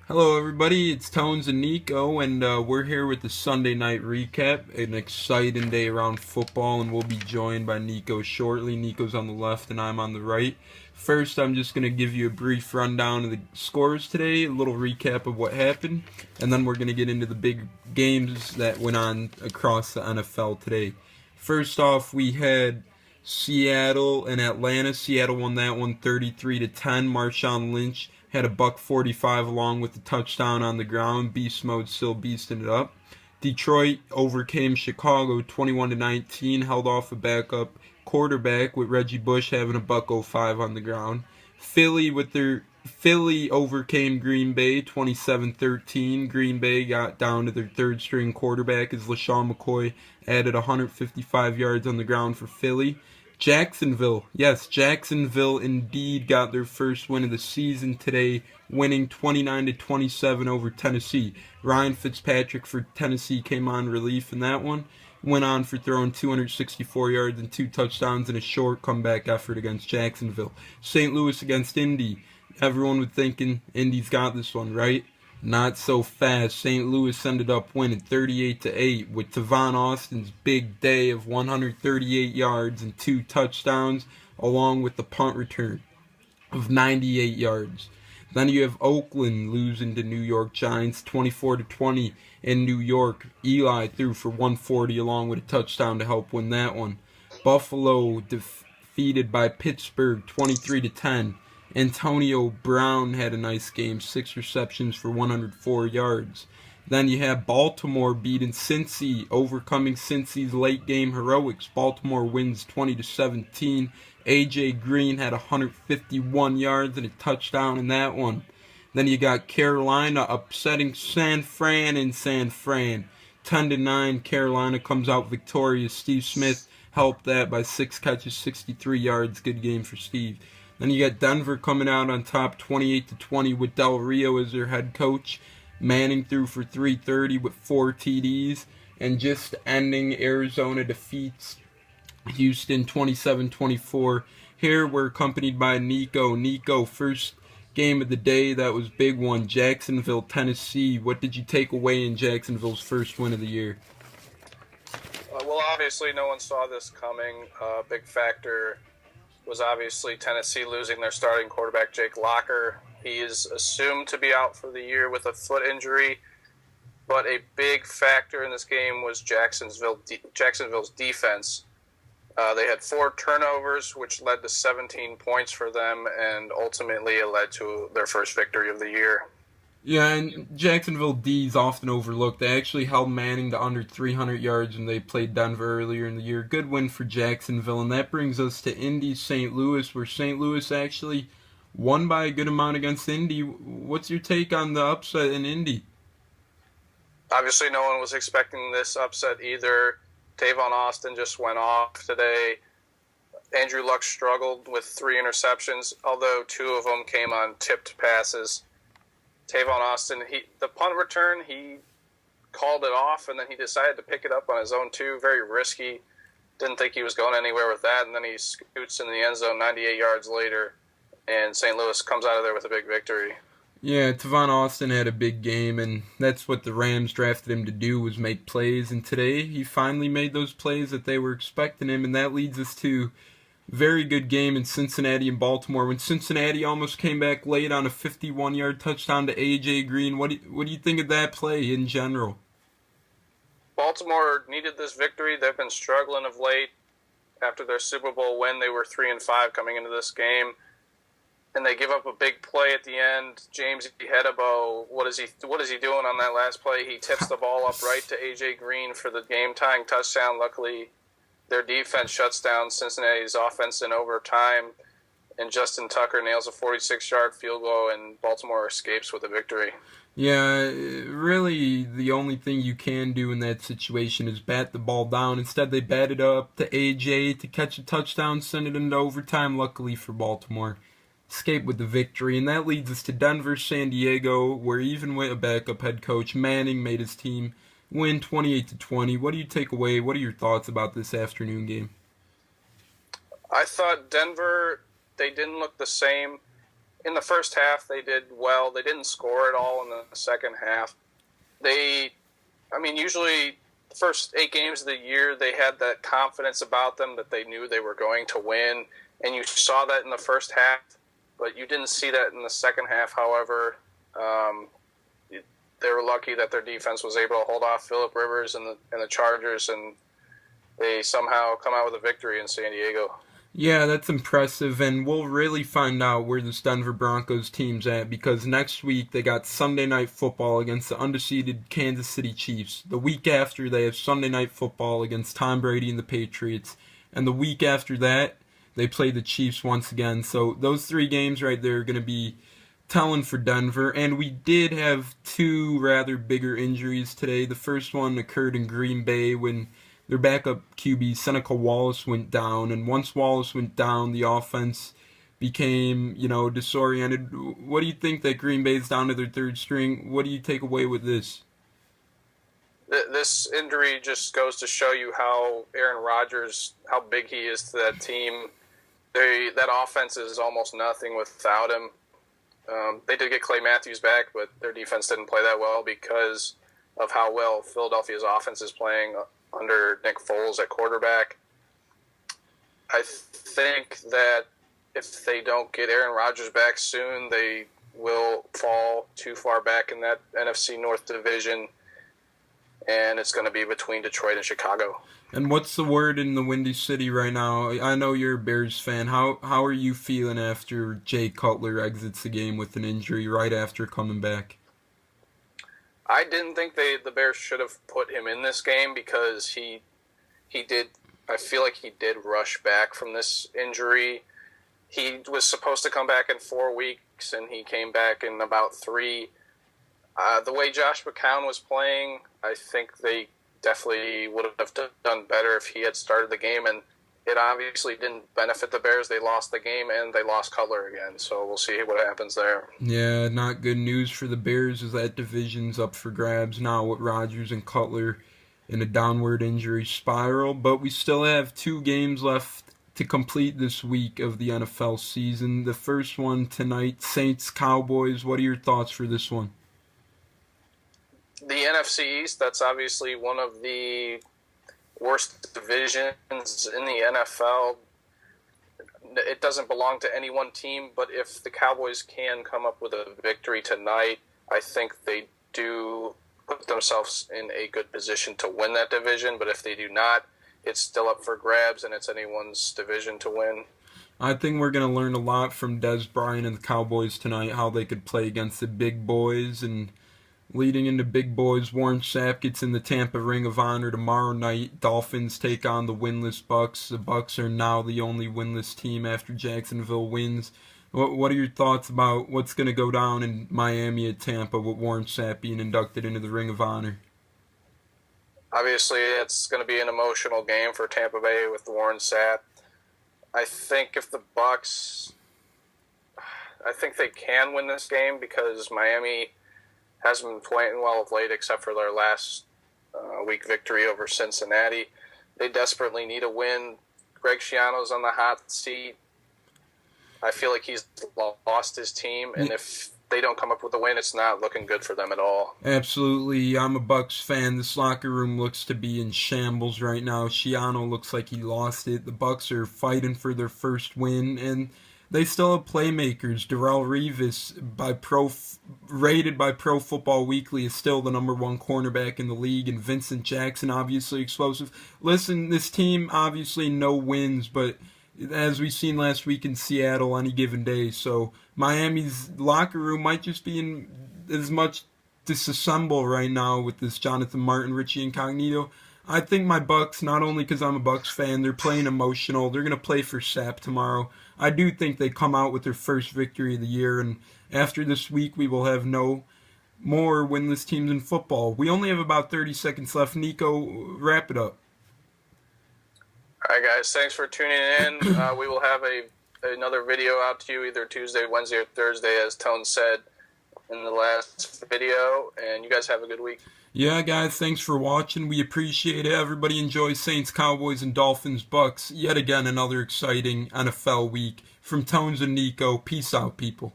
Hello, everybody. It's Tones and Nico, and we're here with the Sunday night recap. An exciting day around football, and we'll be joined by Nico shortly. Nico's on the left, and I'm on the right. First, I'm just going to give you a brief rundown of the scores today, a little recap of what happened, and then we're going to get into the big games that went on across the NFL today. First off, we had Seattle and Atlanta. Seattle won that one 33-10. Marshawn Lynch had a buck 45 along with the touchdown on the ground. Beast mode still beasting it up. Detroit overcame Chicago 21-19, held off a backup quarterback with Reggie Bush having a buck 05 on the ground. Philly overcame Green Bay 27-13. Green Bay got down to their third string quarterback as LaShawn McCoy added 155 yards on the ground for Philly. Jacksonville, yes, Jacksonville indeed got their first win of the season today, winning 29-27 over Tennessee. Ryan Fitzpatrick for Tennessee came on relief in that one. Went on for throwing 264 yards and 2 touchdowns in a short comeback effort against Jacksonville. St. Louis against Indy. Everyone was thinking Indy's got this one, right? Not so fast. St. Louis ended up winning 38-8 with Tavon Austin's big day of 138 yards and 2 touchdowns, along with the punt return of 98 yards. Then you have Oakland losing to New York Giants 24-20 in New York. Eli threw for 140 along with a touchdown to help win that one. Buffalo defeated by Pittsburgh 23-10. Antonio Brown had a nice game, 6 receptions for 104 yards. Then you have Baltimore beating Cincy, overcoming Cincy's late game heroics. Baltimore wins 20-17. A.J. Green had 151 yards and a touchdown in that one. Then you got Carolina upsetting San Fran in San Fran. 10-9, Carolina comes out victorious. Steve Smith helped that by 6 catches, 63 yards. Good game for Steve. Then you got Denver coming out on top 28-20 with Del Rio as their head coach. Manning threw for 330 with 4 TDs. And just ending, Arizona defeats Houston 27-24. Here we're accompanied by Nico. Nico, first game of the day, that was big one. Jacksonville, Tennessee. What did you take away in Jacksonville's first win of the year? Well, obviously no one saw this coming. Big factor was obviously Tennessee losing their starting quarterback, Jake Locker. He is assumed to be out for the year with a foot injury, but a big factor in this game was Jacksonville's defense. They had 4 turnovers, which led to 17 points for them, and ultimately it led to their first victory of the year. Yeah, and Jacksonville D's often overlooked. They actually held Manning to under 300 yards when they played Denver earlier in the year. Good win for Jacksonville, and that brings us to Indy St. Louis, where St. Louis actually won by a good amount against Indy. What's your take on the upset in Indy? Obviously no one was expecting this upset either. Tavon Austin just went off today. Andrew Luck struggled with 3 interceptions, although 2 of them came on tipped passes. Tavon Austin, the punt return, he called it off, and then he decided to pick it up on his own too. Very risky. Didn't think he was going anywhere with that, and then he scoots in the end zone 98 yards later, and St. Louis comes out of there with a big victory. Yeah, Tavon Austin had a big game, and that's what the Rams drafted him to do, was make plays. And today, he finally made those plays that they were expecting him, and that leads us to very good game in Cincinnati and Baltimore. When Cincinnati almost came back late on a 51-yard touchdown to A.J. Green, what do you think of that play in general? Baltimore needed this victory. They've been struggling of late. After their Super Bowl win, they were 3-5 coming into this game, and they give up a big play at the end. James Hedebo, what is he doing on that last play? He tips the ball up right to A.J. Green for the game-tying touchdown. Luckily, their defense shuts down Cincinnati's offense in overtime, and Justin Tucker nails a 46-yard field goal, and Baltimore escapes with a victory. Yeah, really the only thing you can do in that situation is bat the ball down. Instead, they batted up to A.J. to catch a touchdown, send it into overtime, luckily for Baltimore. Escape with the victory, and that leads us to Denver, San Diego, where even with a backup head coach, Manning made his team win 28-20. What do you take away? What are your thoughts about this afternoon game? I thought Denver, they didn't look the same. in the first half, they did well. They didn't score at all in the second half. Usually the first 8 games of the year, they had that confidence about them that they knew they were going to win. And you saw that in the first half, but you didn't see that in the second half. However, they were lucky that their defense was able to hold off Phillip Rivers and the Chargers, and they somehow come out with a victory in San Diego. Yeah, that's impressive, and we'll really find out where this Denver Broncos team's at, because next week they got Sunday Night Football against the undefeated Kansas City Chiefs. The week after, they have Sunday Night Football against Tom Brady and the Patriots. And the week after that, they play the Chiefs once again. So those 3 games right there are going to be telling for Denver. And we did have 2 rather bigger injuries today. The first one occurred in Green Bay when their backup QB, Seneca Wallace, went down. And once Wallace went down, the offense became, disoriented. What do you think that Green Bay's down to their 3rd string? What do you take away with this? This injury just goes to show you how Aaron Rodgers, how big he is to that team. That offense is almost nothing without him. They did get Clay Matthews back, but their defense didn't play that well because of how well Philadelphia's offense is playing under Nick Foles at quarterback. I think that if they don't get Aaron Rodgers back soon, they will fall too far back in that NFC North division, and it's going to be between Detroit and Chicago. And what's the word in the Windy City right now? I know you're a Bears fan. How are you feeling after Jay Cutler exits the game with an injury right after coming back? I didn't think the Bears should have put him in this game because he did. I feel like he did rush back from this injury. He was supposed to come back in 4 weeks, and he came back in about 3. The way Josh McCown was playing, I think they definitely would have done better if he had started the game, and it obviously didn't benefit the Bears. They lost the game, and they lost Cutler again, so we'll see what happens there. Yeah, not good news for the Bears as that division's up for grabs now with Rodgers and Cutler in a downward injury spiral, but we still have 2 games left to complete this week of the NFL season. The first one tonight, Saints-Cowboys. What are your thoughts for this one? The NFC East, that's obviously one of the worst divisions in the NFL. It doesn't belong to any one team, but if the Cowboys can come up with a victory tonight, I think they do put themselves in a good position to win that division. But if they do not, it's still up for grabs, and it's anyone's division to win. I think we're going to learn a lot from Des Bryant and the Cowboys tonight, how they could play against the big boys. And leading into big boys, Warren Sapp gets in the Tampa Ring of Honor tomorrow night. Dolphins take on the winless Bucks. The Bucks are now the only winless team after Jacksonville wins. What are your thoughts about what's going to go down in Miami at Tampa with Warren Sapp being inducted into the Ring of Honor? Obviously, it's going to be an emotional game for Tampa Bay with Warren Sapp. I think if the Bucks, I think they can win this game because Miami hasn't been playing well of late except for their last week victory over Cincinnati. They desperately need a win. Greg Schiano's on the hot seat. I feel like he's lost his team, and if they don't come up with a win, it's not looking good for them at all. Absolutely. I'm a Bucks fan. This locker room looks to be in shambles right now. Schiano looks like he lost it. The Bucks are fighting for their first win, and they still have playmakers. Darrelle Revis, rated by Pro Football Weekly, is still the number 1 cornerback in the league, and Vincent Jackson, obviously explosive. Listen, this team, obviously no wins, but as we've seen last week in Seattle, any given day. So Miami's locker room might just be in as much disassemble right now with this Jonathan Martin, Richie Incognito. I think my Bucks, not only because I'm a Bucks fan, they're playing emotional. They're going to play for Sapp tomorrow. I do think they come out with their first victory of the year, and after this week, we will have no more winless teams in football. We only have about 30 seconds left. Nico, wrap it up. All right, guys. Thanks for tuning in. We will have another video out to you either Tuesday, Wednesday, or Thursday, as Tone said in the last video. And you guys have a good week. Yeah, guys, thanks for watching. We appreciate it. Everybody enjoy Saints, Cowboys, and Dolphins, Bucks. Yet again, another exciting NFL week. From Tones and Nico, peace out, people.